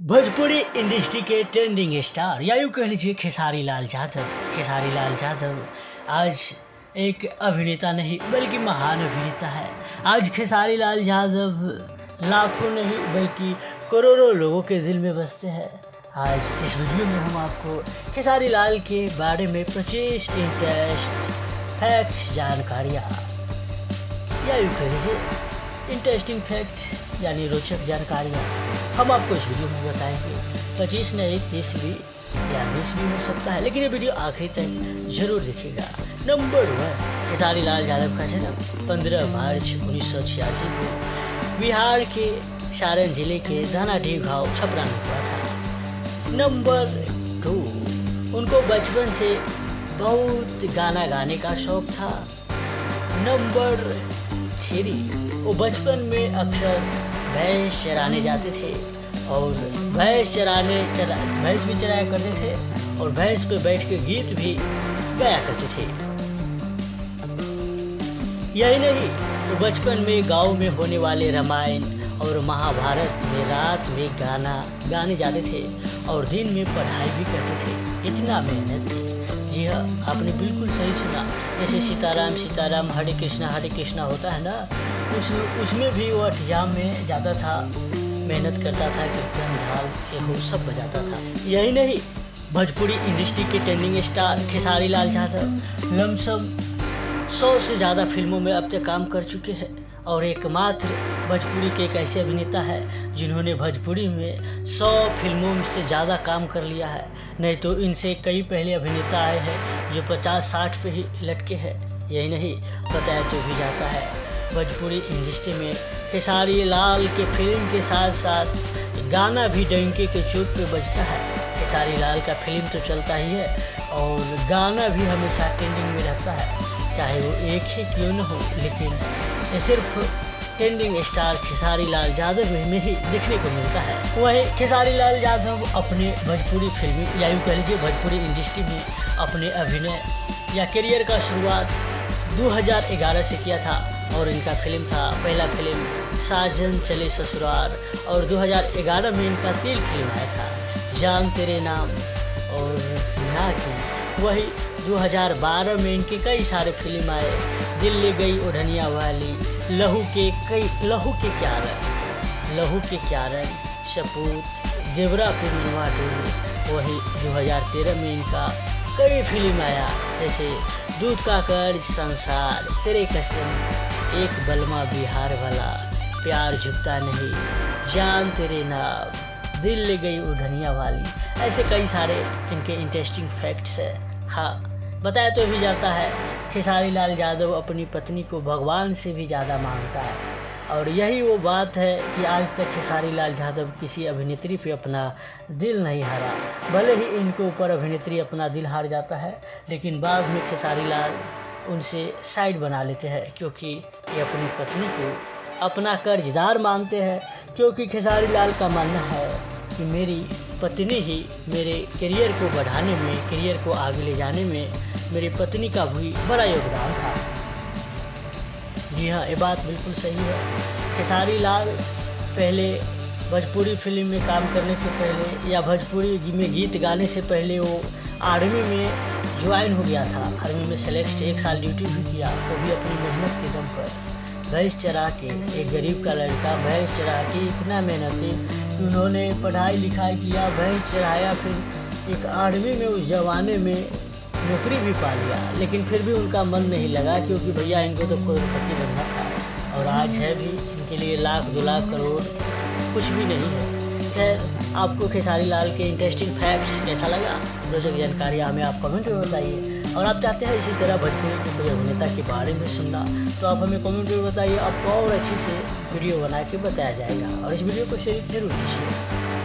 Bhojpuri industry के trending star या यूँ कह लीजिए खेसारी लाल यादव आज एक अभिनेता नहीं बल्कि महान अभिनेता है। आज खेसारी लाल यादव लाखों नहीं बल्कि करोड़ों लोगों के दिल में बसते हैं। आज इस वीडियो में हम आपको खेसारी लाल के बारे में 25 इंटरेस्ट फैक्ट्स जानकारियाँ या यूँ कह लीजिए इंटरेस्टिंग फैक्ट्स यानी रोचक जानकारियाँ हम आपको इस वीडियो में बताएंगे। 25 नहीं 30 भी या 20 भी हो सकता है, लेकिन ये वीडियो आखिरी तक जरूर देखिएगा। नंबर 1, खेसारी लाल यादव का जन्म 15 मार्च 1986 को बिहार के सारण जिले के दानाडीह गाँव छपरा में हुआ था। नंबर 2, उनको बचपन से बहुत गाना गाने का शौक था। नंबर 3, वो बचपन में अक्सर भैंस चराने जाते थे और भैंस भी चराया करते थे और भैंस पे बैठ के गीत भी गाया करते थे। यही नहीं, वो बचपन में गांव में होने वाले रामायण और महाभारत में रात में गाना गाने जाते थे और दिन में पढ़ाई भी करते थे। इतना मेहनत। जी हाँ, आपने बिल्कुल सही सुना। जैसे सीताराम हरे कृष्णा होता है ना, उसमें भी वो अठजाम में जाता था, मेहनत करता था, कीर्तन झाल ये सब बजाता था। यही नहीं, भोजपुरी इंडस्ट्री के trending star Khesari Lal Yadav lump sum 100 से ज़्यादा फिल्मों में अब तक काम कर चुके हैं और एकमात्र भोजपुरी के एक ऐसे अभिनेता है जिन्होंने भोजपुरी में 100 फिल्मों से ज़्यादा काम कर लिया है। नहीं तो इनसे कई पहले अभिनेता आए हैं जो 50-60 पे ही लटके हैं। यही नहीं, बताया तो भी जाता है भोजपुरी इंडस्ट्री में खेसारी लाल के फिल्म के साथ साथ गाना भी डंके के चोट पे बजता है। खेसारी लाल का फिल्म तो चलता ही है और गाना भी हमेशा ट्रेंडिंग में रहता है, चाहे वो एक ही क्यों न हो, लेकिन ये सिर्फ ट्रेंडिंग स्टार खेसारी लाल यादव में ही देखने को मिलता है। वहीं खेसारी लाल यादव अपने भोजपुरी फिल्मी या यूँ कह लीजिए भोजपुरी इंडस्ट्री में अपने अभिनय या करियर का शुरुआत 2011 से किया था और इनका फिल्म था, पहला फिल्म साजन चले ससुराल और 2011 में इनका 3 फिल्म आया था, जान तेरे नाम और ना की। वही 2012 में इनके कई सारे फिल्म आए, दिल ले गई ओढ़निया वाली, लहू के क्यारन, सपूत, देवरा पूर्णिमा डोली। वही 2013 में इनका कई फिल्म आया, जैसे दूध का कर्ज, संसार, तेरे कसम, एक बलमा बिहार वाला, प्यार झुकता नहीं, जान तेरे नाम, दिल ले गई ओढ़निया वाली। ऐसे कई सारे इनके इंटरेस्टिंग फैक्ट्स है। हाँ, बताया तो भी जाता है खेसारी लाल यादव अपनी पत्नी को भगवान से भी ज़्यादा मानता है और यही वो बात है कि आज तक खेसारी लाल यादव किसी अभिनेत्री पे अपना दिल नहीं हारा। भले ही इनके ऊपर अभिनेत्री अपना दिल हार जाता है, लेकिन बाद में खेसारी लाल उनसे साइड बना लेते हैं क्योंकि ये अपनी पत्नी को अपना कर्जदार मानते हैं। क्योंकि खेसारी लाल का मानना है कि मेरी पत्नी ही मेरे करियर को बढ़ाने में, करियर को आगे ले जाने में मेरी पत्नी का भी बड़ा योगदान था। जी हाँ, ये बात बिल्कुल सही है। खेसारी लाल पहले भोजपुरी फिल्म में काम करने से पहले या भोजपुरी में गीत गाने से पहले वो आर्मी में ज्वाइन हो गया था। आर्मी में सेलेक्ट 1 साल ड्यूटी भी किया, वो भी अपनी मेहनत के दम पर। भैंस चरा के, एक गरीब का लड़का भैंस चरा के इतना मेहनती कि उन्होंने पढ़ाई लिखाई किया, भैंस चराया, फिर एक आर्मी में उस जमाने में नौकरी भी पा लिया, लेकिन फिर भी उनका मन नहीं लगा क्योंकि भैया इनको तो करोड़पति बनना था और आज है भी इनके लिए लाख 2 लाख करोड़ कुछ भी नहीं है। खैर, आपको खेसारी लाल के इंटरेस्टिंग फैक्ट्स कैसा लगा, रोचक जानकारी हमें आप कमेंट में बताइए। और आप चाहते हैं इसी तरह भोजपुरी के कोई अभिनेता के बारे में सुनना तो आप हमें कमेंट में बताइए, आपको और अच्छी से वीडियो बना के बताया जाएगा और इस वीडियो को शेयर जरूर कीजिए।